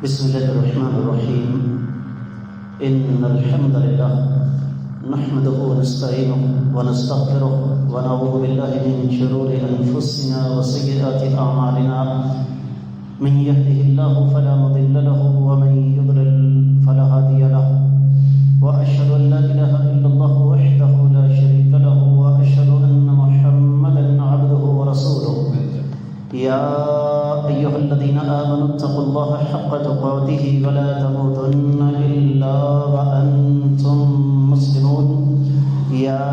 بسم الله الرحمن الرحيم إن الحمد لله نحمده ونستعينه ونستغفره ونعوذ بالله من شرور أنفسنا وسيئات أعمالنا من يهده الله فلا مضل له ومن يضلل فلا هادي له وأشهد أن لا إله إلا الله وحده لا شريك له وأشهد أن محمدا عبده ورسوله يا أيها الذين آمنوا اتقوا الله حق تقاته ولا تموتن إلا وأنتم مسلمون يا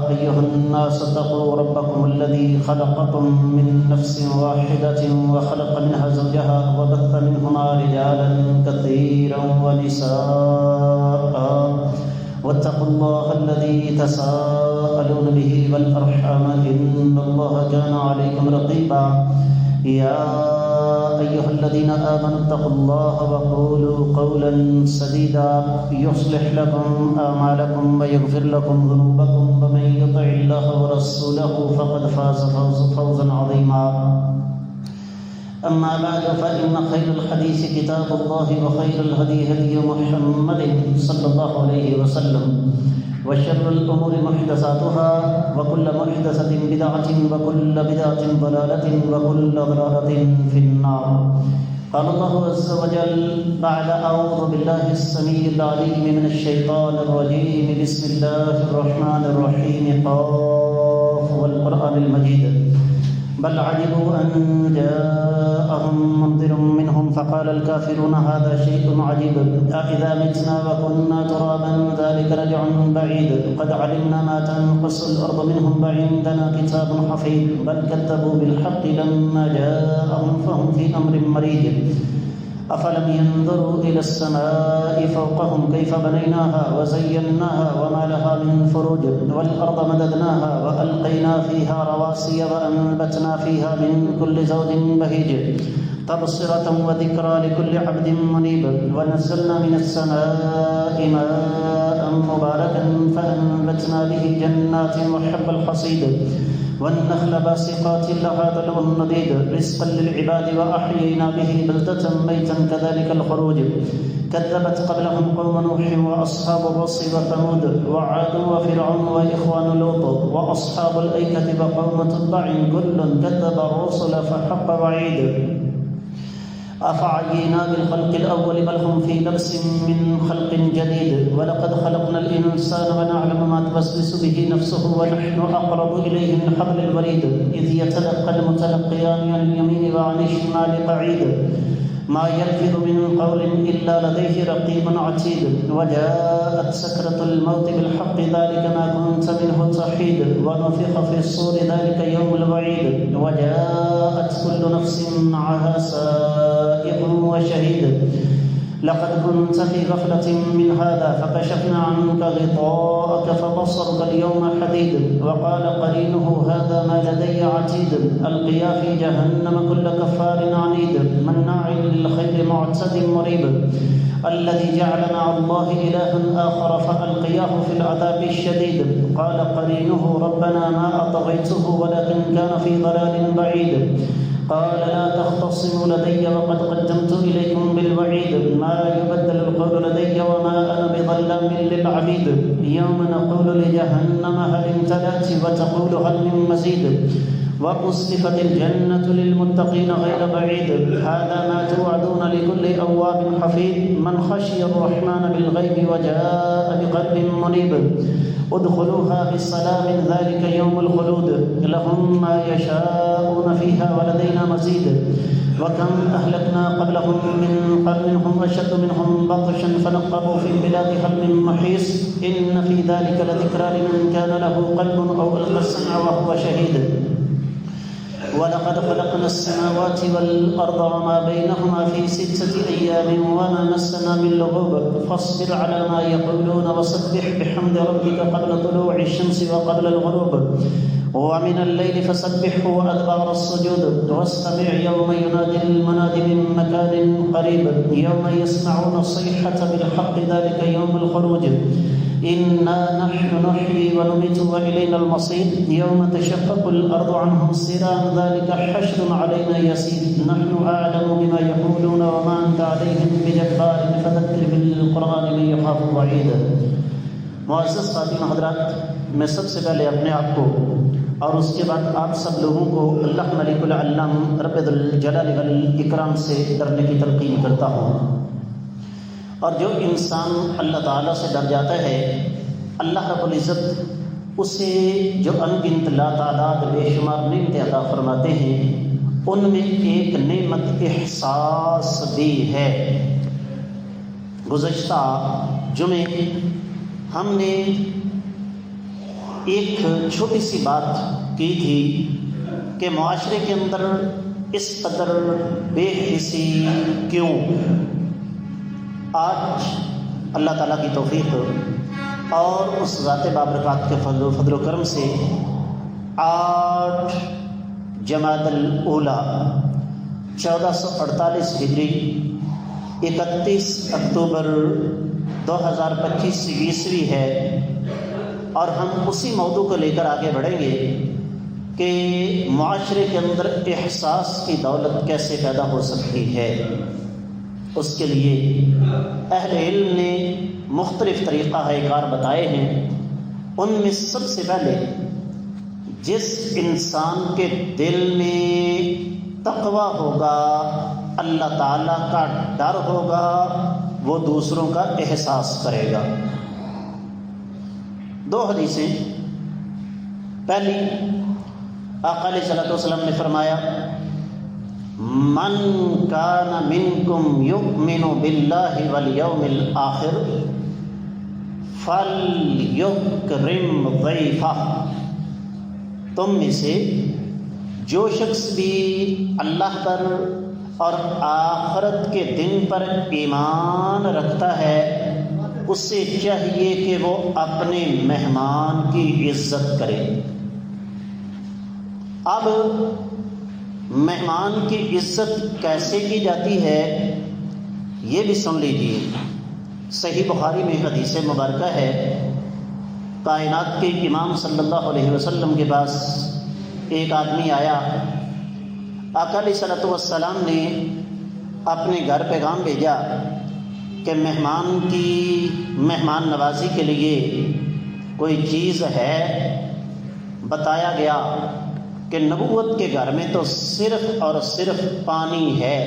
أيها الناس اتقوا ربكم الذي خلقكم من نفس واحدة وخلق منها زوجها وبث منهما رجالا كثيرا ونساء واتقوا الله الذي تساءلون به والأرحام إن الله كان عليكم رقيبا يا أيها الذين آمنوا اتقوا الله وقولوا قولا سديدا يصلح لكم أعمالكم ويغفر لكم ذنوبكم ومن يطع الله ورسوله فقد فاز فوزا عظيما أما بعد فإن خير الحديث كتاب الله وخير الهدي هدي محمد صلى الله عليه وسلم وشر الأمور محدثاتها وكل محدثة بدعة وكل بدعة ضلالة وكل ضلالة في النار. قال الله عز وجل بعد أعوذ بالله السميع العليم من الشيطان الرجيم بسم الله الرحمن الرحيم قاف والقرآن المجيد بل عجبوا أن جاءهم منذر منهم فقال الكافرون هذا شيء عجيب أإذا متنا وكنا ترابا ذلك رجع بعيد قد علمنا ما تنقص الأرض منهم وعندنا كتاب حفيظ بل كذبوا بالحق لما جاءهم فهم في أمر مريج أفلم ينظروا إلى السماء فوقهم كيف بنيناها وزيناها وما لها من فروج والأرض مددناها وألقينا فيها رواسي وأنبتنا فيها من كل زوج بهيج تبصرة وذكرى لكل عبد منيب ونزلنا من السماء ماء مباركا فأنبتنا به جنات وحب الحصيد والنخل باسقات لها طلع نضيد رزقا للعباد وأحيينا به بلدة ميتا كذلك الخروج كذبت قبلهم قوم نوح وأصحاب الرس وثمود وعاد وفرعون وإخوان لوط وأصحاب الأيكة وقوم تبع كل كذب الرسل فحق وعيد أفعينا بالخلق الأول بل هم في لبس من خلق جديد ولقد خلقنا الإنسان ونعلم ما توسوس به نفسه ونحن أقرب إليه من حبل الوريد إذ يتلقى المتلقيان عن اليمين وعن الشمال قعيد ما يلفظ من قول إلا لديه رقيب عتيد وجاءت سكرة الموت بالحق ذلك ما كنت منه تحيد ونفخ في الصور ذلك يوم الوعيد وجاءت كل نفس معها سائق وشهيد لقد كنت في غفلة من هذا فكشفنا عنك غطاءك فبصرك اليوم حديد وقال قرينه هذا ما لدي عتيد ألقيا في جهنم كل كفار عنيد مناع للخير معتد مريب الذي جعل مع الله إلها آخر فألقياه في العذاب الشديد قال قرينه ربنا ما أطغيته ولكن كان في ضلال بعيد قال لا تختصموا لدي وقد قدمت إليكم بالوعيد ما يبدل القول لدي وما أنا بظلام للعبيد يوم نقول لجهنم هل امتلأت وتقول هل من مزيد وأزلفت الجنة للمتقين غير بعيد هذا ما توعدون لكل أواب حفيظ من خشي الرحمن بالغيب وجاء بقلب منيب ادخلوها بسلام ذلك يوم الخلود لهم ما يشاءون فيها ولدينا مزيد وكم أهلكنا قبلهم من قرن هم أشد منهم بطشا فنقبوا في البلاد هل من محيص إن في ذلك لذكرى لمن كان له قلب أو ألقى السمع وهو شهيد ولقد خلقنا السماوات والأرض وما بينهما في 6 أيام وما مسنا من لغوب فاصبر على ما يقولون وسبح بحمد ربك قبل طلوع الشمس وقبل الغروب ومن الليل فسبحه وأدبار السجود واستمع يوم ينادي المناد من مكان قريب يوم يسمعون الصيحة بالحق ذلك يوم الخروج إنا نحن نحيي ونميت وإلينا المصير يوم تشقق الأرض عنهم سرا ذلك حشر علينا يسير نحن أعلم بما يقولون وما أنت أنت عليهم بجبار فذكر بالقرآن من يخاف وعيد۔ معزز خواتین حضرات، میں سب سے پہلے اپنے آپ کو اور اس کے بعد آپ سب لوگوں کو اللہ ملک العلام رب الجلال والاکرام سے ڈرنے کی تلقین کرتا ہوں۔ اور جو انسان اللہ تعالیٰ سے ڈر جاتا ہے، اللہ رب العزت اسے جو انگنت لا تعداد بے شمار نعمتیں عطا فرماتے ہیں، ان میں ایک نعمت احساس بھی ہے۔ گزشتہ جمعے ہم نے ایک چھوٹی سی بات کی تھی کہ معاشرے کے اندر اس قدر بے حسی کیوں؟ آج اللہ تعالیٰ کی توفیق اور اس ذات بابرکات کے فضل و کرم سے 8 جمادی الاولیٰ 1448 ہجری 31 اکتوبر 2025 عیسوی ہے، اور ہم اسی موضوع کو لے کر آگے بڑھیں گے کہ معاشرے کے اندر احساس کی دولت کیسے پیدا ہو سکتی ہے۔ اس کے لیے اہل علم نے مختلف طریقہ کار بتائے ہیں۔ ان میں سب سے پہلے جس انسان کے دل میں تقویٰ ہوگا، اللہ تعالیٰ کا ڈر ہوگا، وہ دوسروں کا احساس کرے گا۔ 2 حدیثیں۔ پہلی، آقا علیہ الصلوۃ والسلام نے فرمایا، من کان منکم یؤمن باللہ والیوم الآخر فلیکرم ضیفہ۔ تم میں سے جو شخص بھی اللہ پر اور آخرت کے دن پر ایمان رکھتا ہے، اس سے چاہیے کہ وہ اپنے مہمان کی عزت کرے۔ اب مہمان کی عزت کیسے کی جاتی ہے یہ بھی سن لیجیے۔ صحیح بخاری میں حدیث مبارکہ ہے، کائنات کے امام صلی اللہ علیہ وسلم کے پاس ایک آدمی آیا۔ آقا علیہ الصلوۃ والسلام نے اپنے گھر پیغام بھیجا کہ مہمان نوازی کے لیے کوئی چیز ہے۔ بتایا گیا کہ نبوت کے گھر میں تو صرف اور صرف پانی ہے۔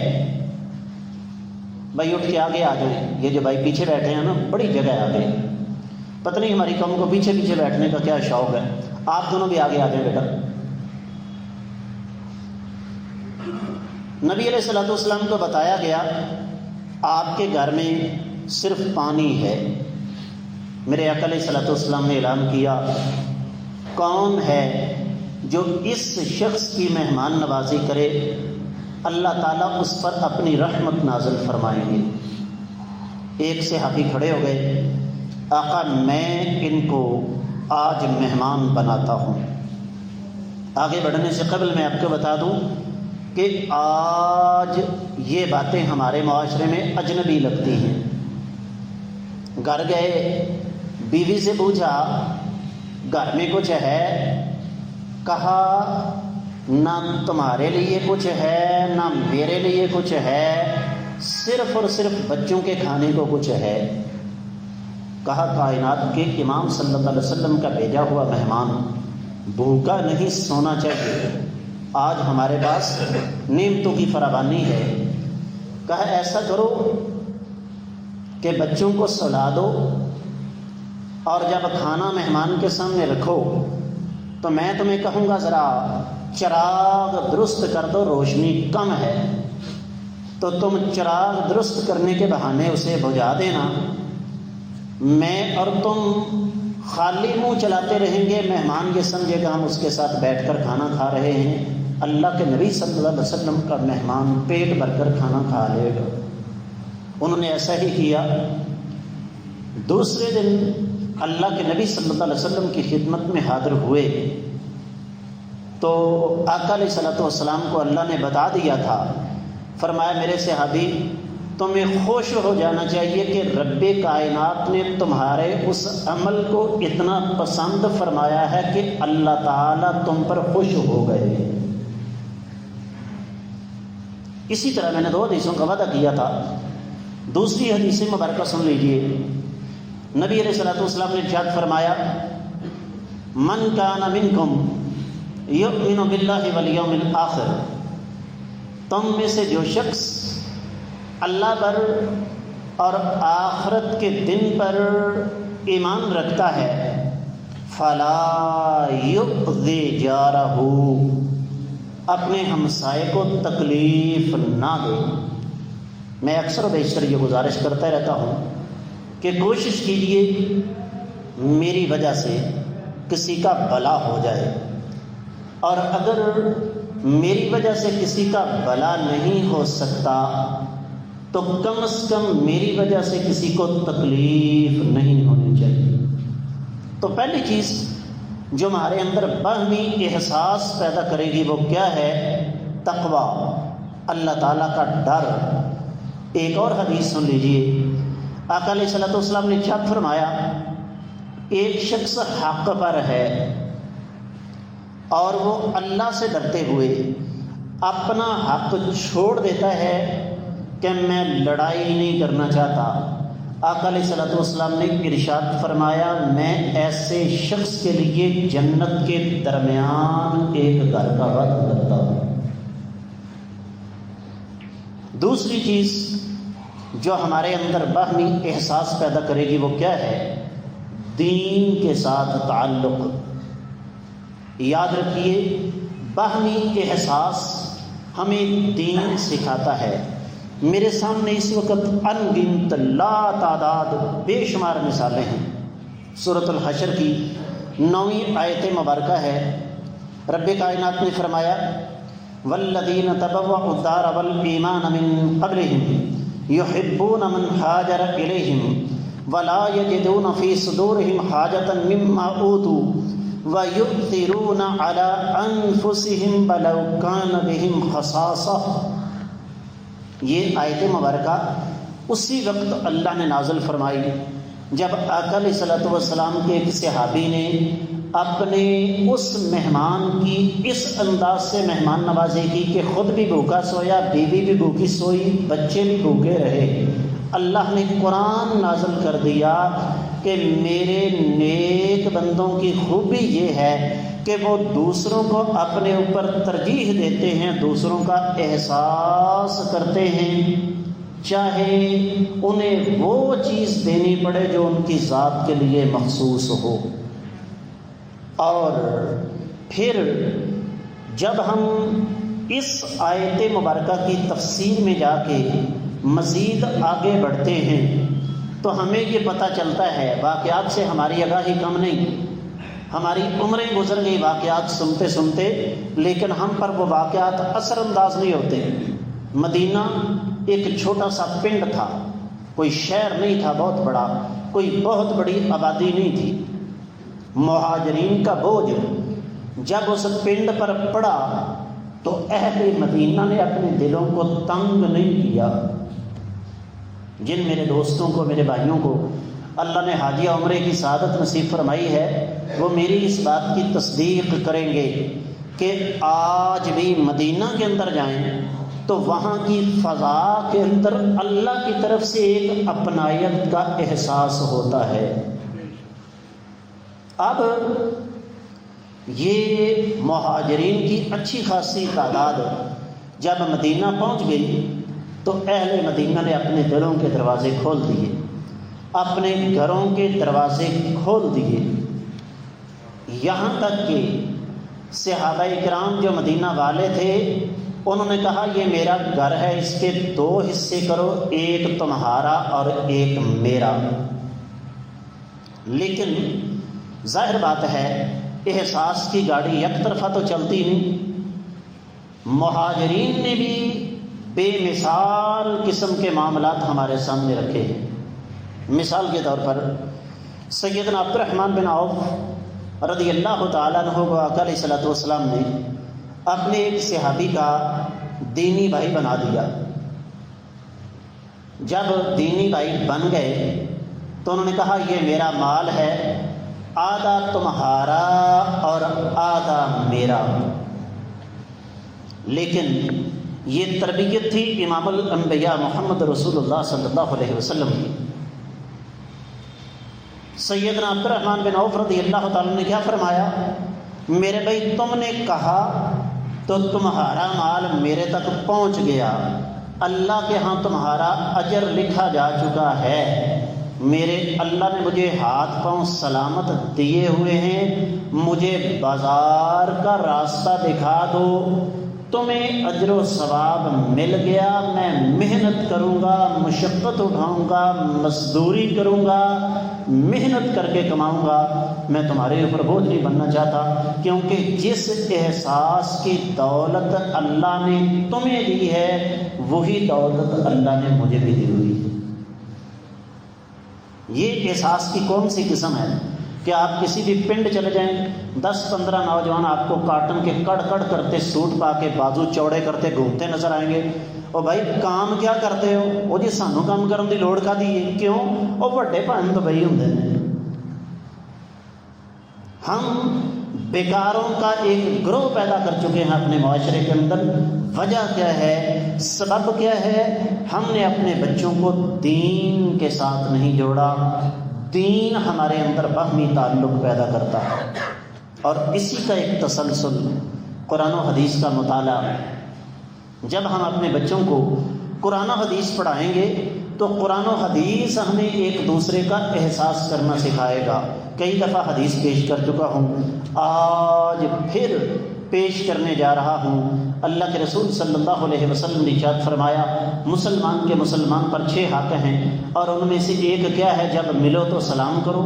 بھائی اٹھ کے آگے آ جائیں، یہ جو بھائی پیچھے بیٹھے ہیں نا، بڑی جگہ ہے آگے، پتہ نہیں ہماری قوم کو پیچھے پیچھے بیٹھنے کا کیا شوق ہے۔ آپ دونوں بھی آگے آ جائیں بیٹا۔ نبی علیہ الصلوۃ والسلام کو بتایا گیا آپ کے گھر میں صرف پانی ہے۔ میرے آقا علیہ الصلوۃ والسلام نے اعلان کیا، کون ہے جو اس شخص کی مہمان نوازی کرے، اللہ تعالیٰ اس پر اپنی رحمت نازل فرمائیں گے۔ ایک صحابی کھڑے ہو گئے، آقا میں ان کو آج مہمان بناتا ہوں۔ آگے بڑھنے سے قبل میں آپ کو بتا دوں کہ آج یہ باتیں ہمارے معاشرے میں اجنبی لگتی ہیں۔ گھر گئے، بیوی سے پوچھا گھر میں کچھ ہے؟ کہا نہ تمہارے لیے کچھ ہے نہ میرے لیے کچھ ہے، صرف اور صرف بچوں کے کھانے کو کچھ ہے۔ کہا کائنات کے امام صلی اللہ علیہ وسلم کا بھیجا ہوا مہمان بھوکا نہیں سونا چاہیے، آج ہمارے پاس نعمتوں کی فراوانی ہے۔ کہا ایسا کرو کہ بچوں کو سلا دو، اور جب کھانا مہمان کے سامنے رکھو تو میں تمہیں کہوں گا ذرا چراغ درست کر دو، روشنی کم ہے، تو تم چراغ درست کرنے کے بہانے اسے بجھا دینا، میں اور تم خالی منہ چلاتے رہیں گے، مہمان یہ سمجھے گا ہم اس کے ساتھ بیٹھ کر کھانا کھا رہے ہیں۔ اللہ کے نبی صلی اللہ علیہ وسلم کا مہمان پیٹ بھر کر کھانا کھا لے گا۔ انہوں نے ایسا ہی کیا۔ دوسرے دن اللہ کے نبی صلی اللہ علیہ وسلم کی خدمت میں حاضر ہوئے تو آقا علیہ الصلوۃ والسلام کو اللہ نے بتا دیا تھا، فرمایا میرے صحابی تمہیں خوش ہو جانا چاہیے کہ رب کائنات نے تمہارے اس عمل کو اتنا پسند فرمایا ہے کہ اللہ تعالیٰ تم پر خوش ہو گئے۔ اسی طرح میں نے 2 حدیثوں کا وعدہ کیا تھا. دوسری حدیث مبارکہ سن لیجیے. نبی علیہ الصلوۃ والسلام نے ارشاد فرمایا من کان منکم یؤمن باللہ والیوم الآخر، تم میں سے جو شخص اللہ پر اور آخرت کے دن پر ایمان رکھتا ہے فلا یؤذی جارہ، اپنے ہمسائے کو تکلیف نہ دے. میں اکثر و بیشتر یہ گزارش کرتا رہتا ہوں کہ کوشش کیجیے میری وجہ سے کسی کا بھلا ہو جائے، اور اگر میری وجہ سے کسی کا بھلا نہیں ہو سکتا تو کم از کم میری وجہ سے کسی کو تکلیف نہیں ہونی چاہیے. تو پہلی چیز جو ہمارے اندر باہمی احساس پیدا کرے گی وہ کیا ہے؟ تقویٰ، اللہ تعالیٰ کا ڈر. ایک اور حدیث سن لیجیے. آقا علیہ الصلوۃ والسلام نے ارشاد فرمایا ایک شخص حق پر ہے اور وہ اللہ سے ڈرتے ہوئے اپنا حق چھوڑ دیتا ہے کہ میں لڑائی نہیں کرنا چاہتا. آقا علیہ الصلوۃ والسلام نے ارشاد فرمایا میں ایسے شخص کے لیے جنت کے درمیان ایک گھر کا وعدہ کرتا ہوں. دوسری چیز جو ہمارے اندر باہمی احساس پیدا کرے گی وہ کیا ہے؟ دین کے ساتھ تعلق. یاد رکھیے باہمی احساس ہمیں دین سکھاتا ہے. میرے سامنے اس وقت انگنت لا تعداد بے شمار مثالیں ہیں. سورۃ الحشر کی 9ویں آیت مبارکہ ہے. رب کائنات نے فرمایا والذین تبوأوا الدار والایمان من قبلہم یحبون من ہاجر الیہم ولا یجدون فی صدورہم حاجۃ مما اوتوا ویؤثرون علی انفسہم ولو کان بہم خصاصہ. یہ آیت مبارکہ اسی وقت اللہ نے نازل فرمائی جب آقا علیہ الصلوۃ والسلام کے ایک صحابی نے اپنے اس مہمان کی اس انداز سے مہمان نوازی کی کہ خود بھی بھوکا سویا، بیوی بھی بھوکی سوئی، بچے بھی بھوکے رہے. اللہ نے قرآن نازل کر دیا کہ میرے نیک بندوں کی خوبی یہ ہے کہ وہ دوسروں کو اپنے اوپر ترجیح دیتے ہیں، دوسروں کا احساس کرتے ہیں، چاہے انہیں وہ چیز دینی پڑے جو ان کی ذات کے لیے مخصوص ہو. اور پھر جب ہم اس آیت مبارکہ کی تفسیر میں جا کے مزید آگے بڑھتے ہیں تو ہمیں یہ پتہ چلتا ہے واقعات سے ہماری آگاہی کم نہیں. ہماری عمریں گزر گئی واقعات سنتے سنتے، لیکن ہم پر وہ واقعات اثر انداز نہیں ہوتے. مدینہ ایک چھوٹا سا پنڈ تھا، کوئی شہر نہیں تھا بہت بڑا، کوئی بہت بڑی آبادی نہیں تھی. مہاجرین کا بوجھ جب اس پنڈ پر پڑا تو اہل مدینہ نے اپنے دلوں کو تنگ نہیں کیا. جن میرے دوستوں کو، میرے بھائیوں کو اللہ نے حاجی عمرے کی سعادت نصیب فرمائی ہے وہ میری اس بات کی تصدیق کریں گے کہ آج بھی مدینہ کے اندر جائیں تو وہاں کی فضا کے اندر اللہ کی طرف سے ایک اپنائیت کا احساس ہوتا ہے. اب یہ مہاجرین کی اچھی خاصی تعداد جب مدینہ پہنچ گئی تو اہل مدینہ نے اپنے دلوں کے دروازے کھول دیے، اپنے گھروں کے دروازے کھول دیے. یہاں تک کہ صحابہ کرام جو مدینہ والے تھے انہوں نے کہا یہ میرا گھر ہے، اس کے 2 حصے کرو، ایک تمہارا اور ایک میرا. لیکن ظاہر بات ہے احساس کی گاڑی یک طرفہ تو چلتی نہیں. مہاجرین نے بھی بے مثال قسم کے معاملات ہمارے سامنے رکھے ہیں. مثال کے طور پر سیدنا عبد الرحمن بن عوف رضی اللہ تعالیٰ عنہ کو آقا علیہ الصلوۃ والسلام نے اپنے ایک صحابی کا دینی بھائی بنا دیا. جب دینی بھائی بن گئے تو انہوں نے کہا یہ میرا مال ہے، آدھا تمہارا اور آدھا میرا. لیکن یہ تربیت تھی امام الانبیاء محمد رسول اللہ صلی اللہ علیہ وسلم کی۔ سیدنا عبد الرحمن بن عوف رضی اللہ تعالیٰ نے کیا فرمایا؟ میرے بھائی تم نے کہا تو تمہارا مال میرے تک پہنچ گیا، اللہ کے ہاں تمہارا اجر لکھا جا چکا ہے، میرے اللہ نے مجھے ہاتھ پاؤں سلامت دیے ہوئے ہیں، مجھے بازار کا راستہ دکھا دو، تمہیں اجر و ثواب مل گیا، میں محنت کروں گا، مشقت اٹھاؤں گا، مزدوری کروں گا، محنت کر کے کماؤں گا، میں تمہارے اوپر بوجھ نہیں بننا چاہتا، کیونکہ جس احساس کی دولت اللہ نے تمہیں دی ہے وہی دولت اللہ نے مجھے بھی دی ہوئی ہے۔ یہ احساس کی کون سی قسم ہے کہ آپ کسی بھی پنڈ چلے جائیں، 10-15 نوجوان آپ کو کاٹن کے کڑ کڑ کرتے سوٹ پا کے بازو چوڑے کرتے گھومتے نظر آئیں گے۔ اور بھائی کام کیا کرتے ہو؟ وہ جی سانو کام کرن دی لوڑ کا دی ہے، کیوں؟ وہ بڑے بھن دبئی ہوندے نے۔ ہم بیکاروں کا ایک گروہ پیدا کر چکے ہیں اپنے معاشرے کے اندر۔ وجہ کیا ہے؟ سبب کیا ہے؟ ہم نے اپنے بچوں کو دین کے ساتھ نہیں جوڑا۔ دین ہمارے اندر باہمی تعلق پیدا کرتا ہے، اور اسی کا ایک تسلسل قرآن و حدیث کا مطالعہ۔ جب ہم اپنے بچوں کو قرآن و حدیث پڑھائیں گے تو قرآن و حدیث ہمیں ایک دوسرے کا احساس کرنا سکھائے گا۔ کئی دفعہ حدیث پیش کر چکا ہوں، آج پھر پیش کرنے جا رہا ہوں۔ اللہ کے رسول صلی اللہ علیہ وسلم نے ارشاد فرمایا، مسلمان کے مسلمان پر 6 حق ہیں، اور ان میں سے ایک کیا ہے؟ جب ملو تو سلام کرو،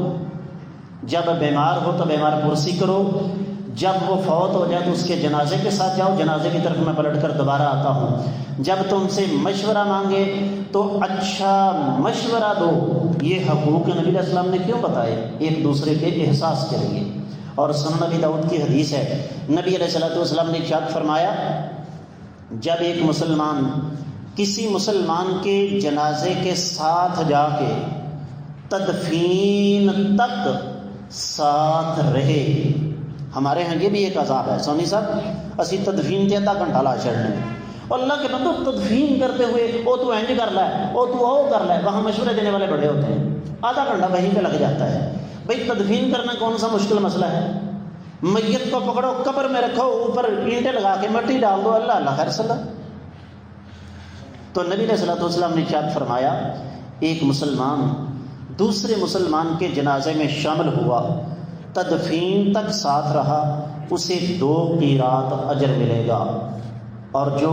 جب بیمار ہو تو بیمار پرسی کرو، جب وہ فوت ہو جائے تو اس کے جنازے کے ساتھ جاؤ، جنازے کی طرف میں پلٹ کر دوبارہ آتا ہوں، جب تم سے مشورہ مانگے تو اچھا مشورہ دو۔ یہ حقوق نبی علیہ السلام نے کیوں بتائے؟ ایک دوسرے کے احساس کے لیے۔ اور سنن نبی داؤد کی حدیث ہے، نبی علیہ السلام نے ارشاد فرمایا، جب ایک مسلمان کسی مسلمان کے جنازے کے ساتھ جا کے تدفین تک ساتھ رہے، ہمارے ہاں یہ بھی ایک عذاب ہے، سونی صاحب اسی تدفین تے آدھا گھنٹہ لا چھڑنے، اللہ کے بندو تدفین کرتے ہوئے او تو اینج کر لے، او تو او کر لے، وہاں مشورے دینے والے بڑے ہوتے ہیں، آدھا گھنٹہ وہیں پہ لگ جاتا ہے۔ بھئی تدفین کرنا کون سا مشکل مسئلہ ہے؟ میت کو پکڑو، قبر میں رکھو، اوپر اینٹیں لگا کے مٹی ڈال دو، اللہ اللہ خیر صلاح۔ تو نبی علیہ السلام نے ارشاد فرمایا، ایک مسلمان دوسرے مسلمان کے جنازے میں شامل ہوا، تدفین تک ساتھ رہا، اسے 2 قیرات اجر ملے گا، اور جو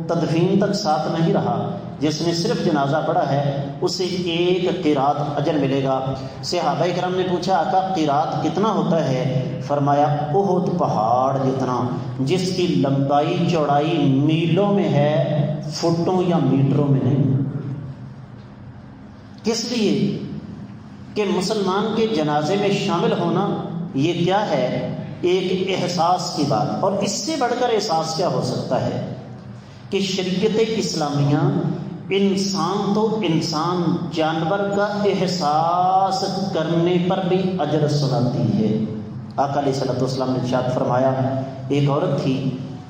تدفین تک ساتھ نہیں رہا، جس نے صرف جنازہ پڑھا ہے، اسے 1 قیرات اجر ملے گا۔ صحابہ کرام نے پوچھا، آقا قیرات کتنا ہوتا ہے؟ فرمایا احد پہاڑ جتنا، جس کی لمبائی چوڑائی میلوں میں ہے، فٹوں یا میٹروں میں نہیں۔ کس لیے کہ مسلمان کے جنازے میں شامل ہونا یہ کیا ہے؟ ایک احساس کی بات، اور اس سے بڑھ کر احساس کیا ہو سکتا ہے کہ شریعت اسلامیہ انسان تو انسان، جانور کا احساس کرنے پر بھی اجر سناتی ہے۔ آقا علیہ الصلوۃ والسلام نے ارشاد فرمایا، ایک عورت تھی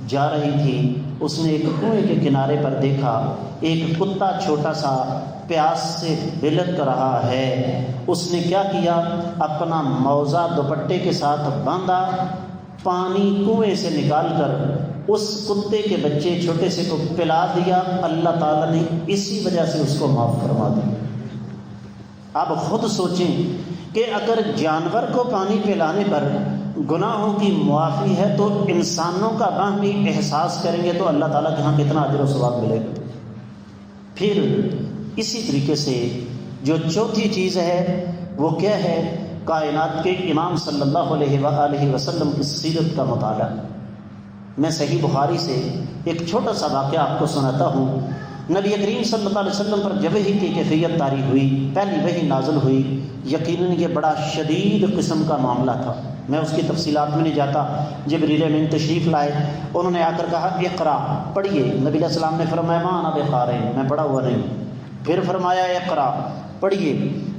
جا رہی تھی، اس نے ایک کنویں کے کنارے پر دیکھا ایک کتا چھوٹا سا پیاس سے بلک رہا ہے۔ اس نے کیا کیا؟ اپنا موزہ دوپٹے کے ساتھ باندھا، پانی کنویں سے نکال کر اس کتے کے بچے چھوٹے سے کو پلا دیا، اللہ تعالیٰ نے اسی وجہ سے اس کو معاف فرما دیا۔ آپ خود سوچیں کہ اگر جانور کو پانی پلانے پر گناہوں کی معافی ہے تو انسانوں کا باہمی احساس کریں گے تو اللہ تعالیٰ کے ہاں کتنا اجر و ثواب ملے گا۔ پھر اسی طریقے سے جو چوتھی چیز ہے وہ کیا ہے؟ کائنات کے امام صلی اللہ علیہ وآلہ وسلم کی سیرت کا مطالعہ۔ میں صحیح بخاری سے ایک چھوٹا سا واقعہ آپ کو سناتا ہوں۔ نبی کریم صلی اللہ علیہ وسلم پر جب وحی کی کیفیت طاری ہوئی، پہلی وحی نازل ہوئی، یقیناً یہ بڑا شدید قسم کا معاملہ تھا، میں اس کی تفصیلات میں نہیں جاتا۔ جبریل امین تشریف لائے، انہوں نے آ کر کہا اقرا، پڑھیے۔ نبی علیہ السلام نے فرمایا ما انا بقارئ، میں پڑھا ہوا نہیں۔ پھر فرمایا اقرا، پڑھیے،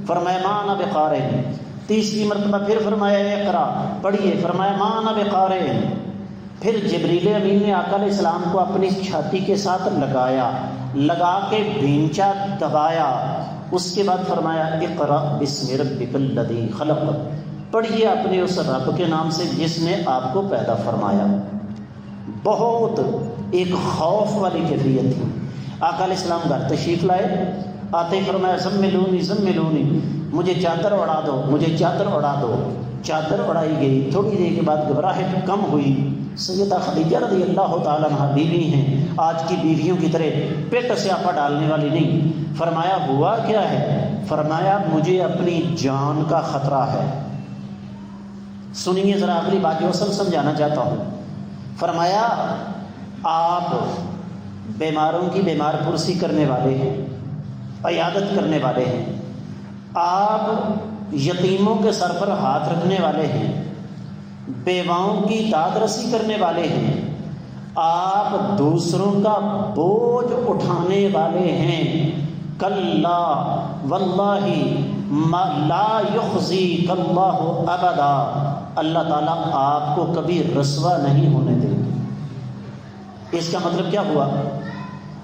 فرمایا ما انا بقارئ۔ تیسری مرتبہ پھر فرمایا اقرا، پڑھیے، فرمایا ما انا بقارئ۔ پھر جبریل امین نے آقا علیہ السلام کو اپنی چھاتی کے ساتھ لگایا، لگا کے بھینچا، دبایا، اس کے بعد فرمایا اقرأ بسم ربک الذی خلق، پڑھیے اپنے اس رب کے نام سے جس نے آپ کو پیدا فرمایا۔ بہت ایک خوف والی کیفیت تھی۔ آقا علیہ السلام گھر تشریف لائے، آتے ہی فرمایا زملونی زملونی، مجھے چادر اڑا دو، مجھے چادر اڑا دو۔ چادر اڑائی گئی، تھوڑی دیر کے بعد گھبراہٹ کم ہوئی۔ سیدہ خدیجہ رضی اللہ تعالیٰ عنہ بیوی ہیں، آج کی بیویوں کی طرح پیٹ سے آپا ڈالنے والی نہیں۔ فرمایا ہوا کیا ہے؟ فرمایا مجھے اپنی جان کا خطرہ ہے۔ سنیے ذرا اگلی بات جو اصل سمجھانا چاہتا ہوں۔ فرمایا آپ بیماروں کی بیمار پرسی کرنے والے ہیں، عیادت کرنے والے ہیں، آپ یتیموں کے سر پر ہاتھ رکھنے والے ہیں، بیواؤں کی داد رسی کرنے والے ہیں، آپ دوسروں کا بوجھ اٹھانے والے ہیں۔ کلا واللہ ما لا یخزیک اللہ ابدا، اللہ تعالیٰ آپ کو کبھی رسوا نہیں ہونے دیں گے۔ اس کا مطلب کیا ہوا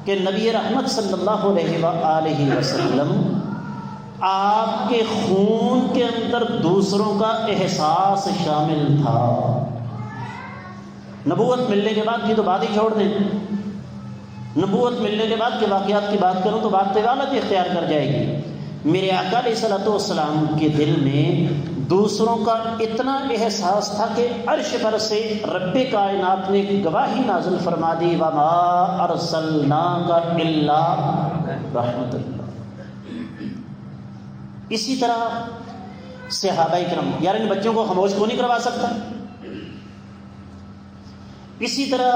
کہ نبی رحمت صلی اللہ علیہ وآلہ وسلم آپ کے خون کے اندر دوسروں کا احساس شامل تھا۔ نبوت ملنے کے بعد کی تو بات ہی چھوڑ دیں، نبوت ملنے کے بعد کے واقعات کی بات کروں تو بات طوالت اختیار کر جائے گی۔ میرے آقا علیہ الصلوۃ والسلام کے دل میں دوسروں کا اتنا احساس تھا کہ عرش پر سے رب کائنات نے گواہی نازل فرما دی وما ارسلناک الا رحمۃ اللہ۔ اسی طرح صحابہ کرام، یار ان بچوں کو خاموش کیوں نہیں کروا سکتا؟ اسی طرح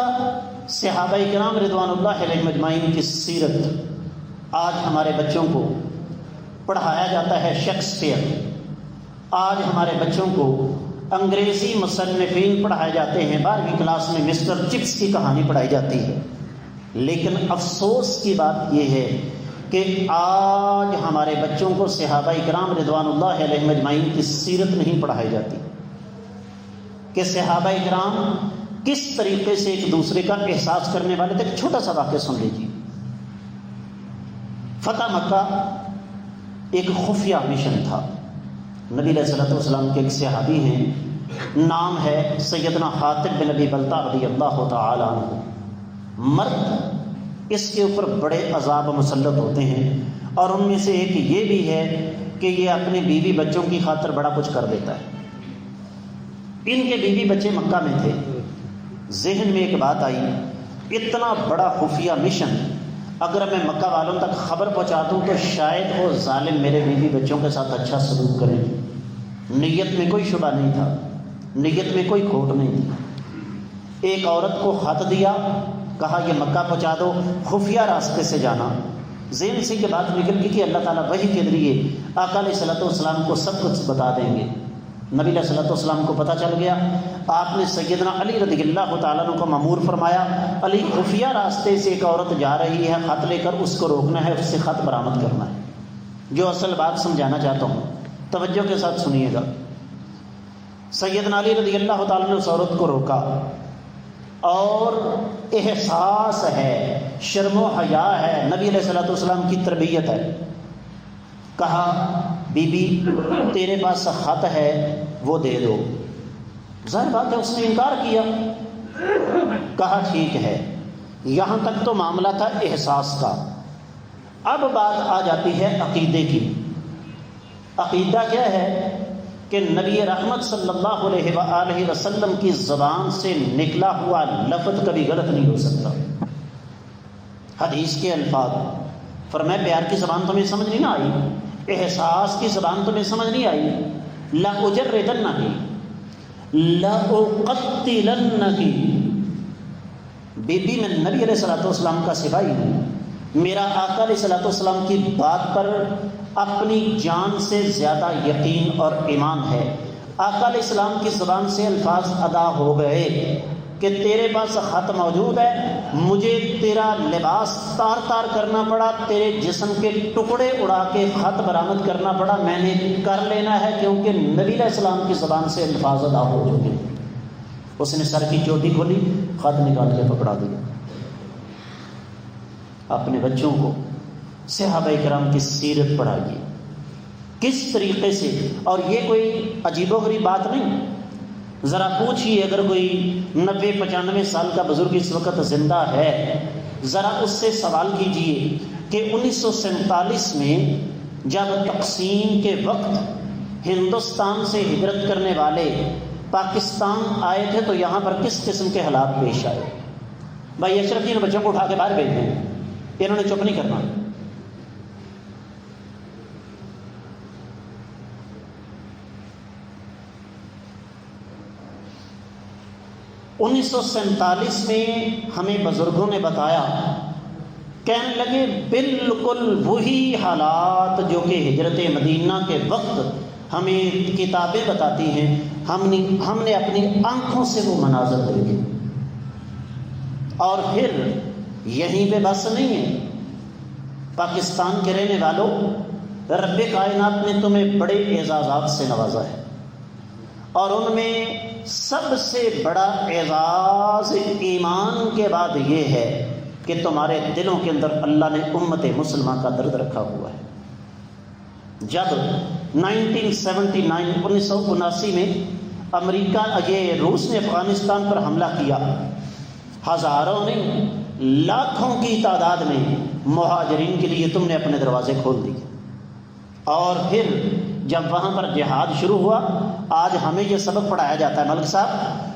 صحابہ کرام رضوان اللہ علیہم اجمعین کی سیرت آج ہمارے بچوں کو پڑھایا جاتا ہے۔ شیکسپیئر، آج ہمارے بچوں کو انگریزی مصنفین پڑھائے جاتے ہیں، 12ویں کلاس میں مسٹر چپس کی کہانی پڑھائی جاتی ہے۔ لیکن افسوس کی بات یہ ہے کہ آج ہمارے بچوں کو صحابہ کرام رضوان اللہ علیہم اجمعین کی سیرت نہیں پڑھائی جاتی کہ صحابہ کرام کس طریقے سے ایک دوسرے کا احساس کرنے والے تھے۔ ایک چھوٹا سا واقعہ سن لیجیے۔ فتح مکہ ایک خفیہ مشن تھا۔ نبی علیہ الصلوۃ والسلام کے ایک صحابی ہیں، نام ہے سیدنا حاطب بن ابی بلتع رضی اللہ تعالی عنہ۔ مرد اس کے اوپر بڑے عذاب مسلط ہوتے ہیں، اور ان میں سے ایک یہ بھی ہے کہ یہ اپنے بیوی بچوں کی خاطر بڑا کچھ کر دیتا ہے۔ ان کے بیوی بچے مکہ میں تھے۔ ذہن میں ایک بات آئی، اتنا بڑا خفیہ مشن اگر میں مکہ والوں تک خبر پہنچا دوں تو شاید وہ ظالم میرے بیوی بچوں کے ساتھ اچھا سلوک کریں۔ نیت میں کوئی شبہ نہیں تھا، نیت میں کوئی کھوٹ نہیں تھی۔ ایک عورت کو خط دیا، کہا یہ مکہ پہنچا دو، خفیہ راستے سے جانا۔ ذہن سے یہ بات نکل گئی کہ اللہ تعالیٰ وحی کے ذریعے آقا علیہ الصلوۃ والسلام کو سب کچھ بتا دیں گے۔ نبی علیہ الصلوۃ والسلام کو پتہ چل گیا۔ آپ نے سیدنا علی رضی اللہ تعالیٰ عنہ کو مامور فرمایا، علی خفیہ راستے سے ایک عورت جا رہی ہے، خط لے کر اس کو روکنا ہے، اس سے خط برآمد کرنا ہے۔ جو اصل بات سمجھانا چاہتا ہوں، توجہ کے ساتھ سنیے گا۔ سیدنا علی رضی اللہ تعالیٰ نے اس عورت کو روکا، اور احساس ہے، شرم و حیا ہے، نبی علیہ الصلوۃ والسلام کی تربیت ہے۔ کہا بی بی تیرے پاس خط ہے وہ دے دو۔ ظاہر بات ہے اس نے انکار کیا۔ کہا ٹھیک ہے۔ یہاں تک تو معاملہ تھا احساس کا۔ اب بات آ جاتی ہے عقیدے کی۔ عقیدہ کیا ہے کہ نبی رحمت صلی اللہ علیہ وآلہ وسلم کی زبان سے نکلا ہوا لفظ کبھی غلط نہیں ہو سکتا۔ حدیث کے الفاظ، فرمایا پیار کی زبان تمہیں سمجھ نہیں آئی، احساس کی زبان تمہیں سمجھ نہیں آئی، لَأُجَرِّدَنَّكِ لَأُقَتِّلَنَّكِ، بی بی میں نبی علیہ الصلوۃ والسلام کا سپاہی ہوں، میرا آقا علیہ الصلوۃ والسلام کی بات پر اپنی جان سے زیادہ یقین اور ایمان ہے۔ آقا علیہ السلام کی زبان سے الفاظ ادا ہو گئے کہ تیرے پاس خط موجود ہے، مجھے تیرا لباس تار تار کرنا پڑا، تیرے جسم کے ٹکڑے اڑا کے خط برآمد کرنا پڑا، میں نے کر لینا ہے، کیونکہ نبی علیہ السلام کی زبان سے الفاظ ادا ہو چکے۔ اس نے سر کی چوٹی کھولی، خط نکال کے پکڑا دیا۔ اپنے بچوں کو صحابہ کرام کی سیرت پڑھائیے کس طریقے سے، اور یہ کوئی عجیب و غریب بات نہیں۔ ذرا پوچھیے اگر کوئی 90-95 سال کا بزرگ اس وقت زندہ ہے، ذرا اس سے سوال کیجئے کہ 1947 میں جب تقسیم کے وقت ہندوستان سے ہجرت کرنے والے پاکستان آئے تھے تو یہاں پر کس قسم کے حالات پیش آئے؟ بھائی اشرف جی نے بچوں کو اٹھا کے باہر بھیج دیں، انہوں نے چپ نہیں کرنا۔ 1947 میں ہمیں بزرگوں نے بتایا، کہنے لگے بالکل وہی حالات جو کہ ہجرت مدینہ کے وقت ہمیں کتابیں بتاتی ہیں، ہم نے اپنی آنکھوں سے وہ مناظر دیکھے۔ اور پھر یہیں پہ بس نہیں ہے، پاکستان کے رہنے والوں، رب کائنات نے تمہیں بڑے اعزازات سے نوازا ہے، اور ان میں سب سے بڑا اعزاز ایمان کے بعد یہ ہے کہ تمہارے دلوں کے اندر اللہ نے امت مسلمہ کا درد رکھا ہوا ہے۔ جب 1979 میں امریکہ روس نے افغانستان پر حملہ کیا، ہزاروں نہیں لاکھوں کی تعداد میں مہاجرین کے لیے تم نے اپنے دروازے کھول دیے، اور پھر جب وہاں پر جہاد شروع ہوا، آج ہمیں یہ سبق پڑھایا جاتا ہے ملک صاحب،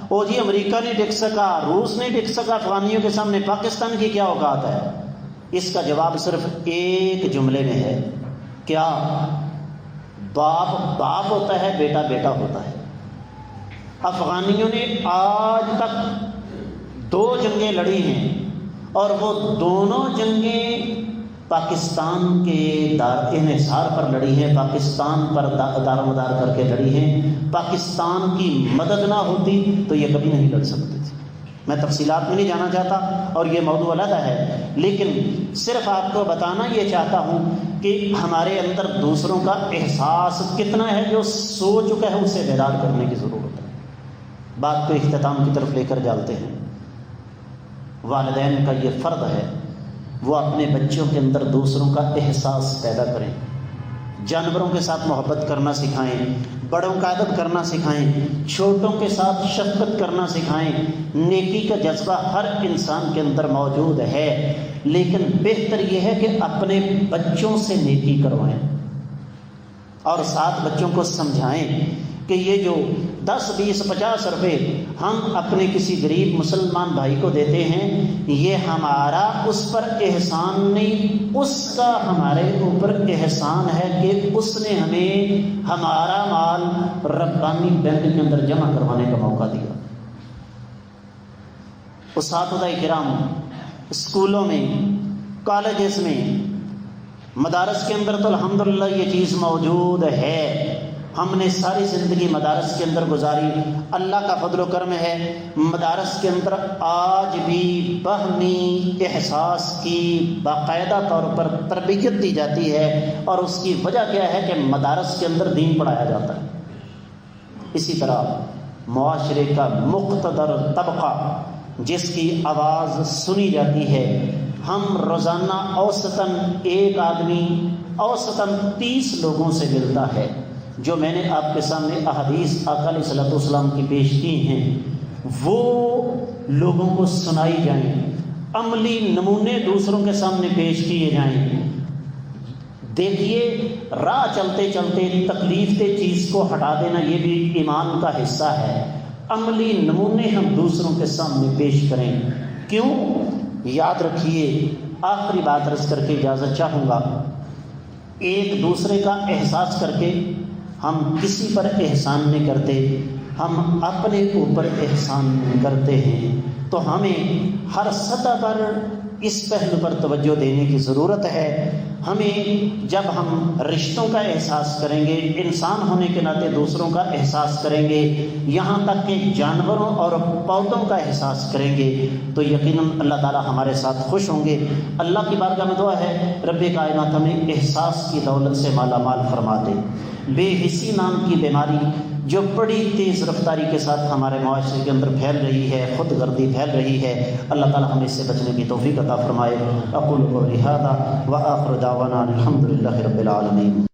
او جی امریکہ نہیں ٹک سکا، روس نہیں ٹک سکا افغانیوں کے سامنے، پاکستان کی کیا اوقات ہے؟ اس کا جواب صرف ایک جملے میں ہے، کیا؟ باپ باپ ہوتا ہے، بیٹا بیٹا ہوتا ہے۔ افغانیوں نے آج تک 2 جنگیں لڑی ہیں، اور وہ دونوں جنگیں پاکستان کے دار انحصار پر لڑی ہیں، پاکستان پر دار مدار کر کے لڑی ہیں۔ پاکستان کی مدد نہ ہوتی تو یہ کبھی نہیں لڑ سکتے تھے۔ میں تفصیلات میں نہیں جانا چاہتا اور یہ موضوع علیحدہ ہے، لیکن صرف آپ کو بتانا یہ چاہتا ہوں کہ ہمارے اندر دوسروں کا احساس کتنا ہے، جو سو چکا ہے اسے بیدار کرنے کی ضرورت ہے۔ بات کو اختتام کی طرف لے کر جاتے ہیں۔ والدین کا یہ فرض ہے وہ اپنے بچوں کے اندر دوسروں کا احساس پیدا کریں، جانوروں کے ساتھ محبت کرنا سکھائیں، بڑوں کا ادب کرنا سکھائیں، چھوٹوں کے ساتھ شفقت کرنا سکھائیں۔ نیکی کا جذبہ ہر انسان کے اندر موجود ہے، لیکن بہتر یہ ہے کہ اپنے بچوں سے نیکی کروائیں، اور ساتھ بچوں کو سمجھائیں کہ یہ جو 10 20 50 روپے ہم اپنے کسی غریب مسلمان بھائی کو دیتے ہیں، یہ ہمارا اس پر احسان نہیں، اس کا ہمارے اوپر احسان ہے کہ اس نے ہمیں ہمارا مال ربانی بینک کے اندر جمع کروانے کا موقع دیا۔ اساتذہ کرام اسکولوں میں، کالجز میں، مدارس کے اندر تو الحمدللہ یہ چیز موجود ہے، ہم نے ساری زندگی مدارس کے اندر گزاری، اللہ کا فضل و کرم ہے، مدارس کے اندر آج بھی باہمی احساس کی باقاعدہ طور پر تربیت دی جاتی ہے، اور اس کی وجہ کیا ہے کہ مدارس کے اندر دین پڑھایا جاتا ہے۔ اسی طرح معاشرے کا مقتدر طبقہ جس کی آواز سنی جاتی ہے، ہم روزانہ اوسطاً ایک آدمی اوسطاً 30 لوگوں سے ملتا ہے، جو میں نے آپ کے سامنے احادیث آقا علیہ الصلوۃ والسلام کی پیش کی ہیں، وہ لوگوں کو سنائی جائیں، عملی نمونے دوسروں کے سامنے پیش کیے جائیں۔ دیکھیے، راہ چلتے چلتے تکلیف دہ چیز کو ہٹا دینا یہ بھی ایمان کا حصہ ہے، عملی نمونے ہم دوسروں کے سامنے پیش کریں۔ کیوں؟ یاد رکھیے، آخری بات عرض کر کے اجازت چاہوں گا، ایک دوسرے کا احساس کر کے ہم کسی پر احسان نہیں کرتے، ہم اپنے اوپر احسان کرتے ہیں۔ تو ہمیں ہر سطح پر اس پہلو پر توجہ دینے کی ضرورت ہے۔ ہمیں جب ہم رشتوں کا احساس کریں گے، انسان ہونے کے ناطے دوسروں کا احساس کریں گے، یہاں تک کہ جانوروں اور پودوں کا احساس کریں گے، تو یقیناً اللہ تعالی ہمارے ساتھ خوش ہوں گے۔ اللہ کی بارگاہ میں دعا ہے رب کائنات ہمیں احساس کی دولت سے مالا مال فرما دے۔ بے حسی نام کی بیماری جو بڑی تیز رفتاری کے ساتھ ہمارے معاشرے کے اندر پھیل رہی ہے، خود غرضی پھیل رہی ہے، اللہ تعالی ہمیں اس سے بچنے کی توفیق عطا فرمائے۔ اقول قولی ھذا وآخر دعوانا الحمد للہ رب العالمین۔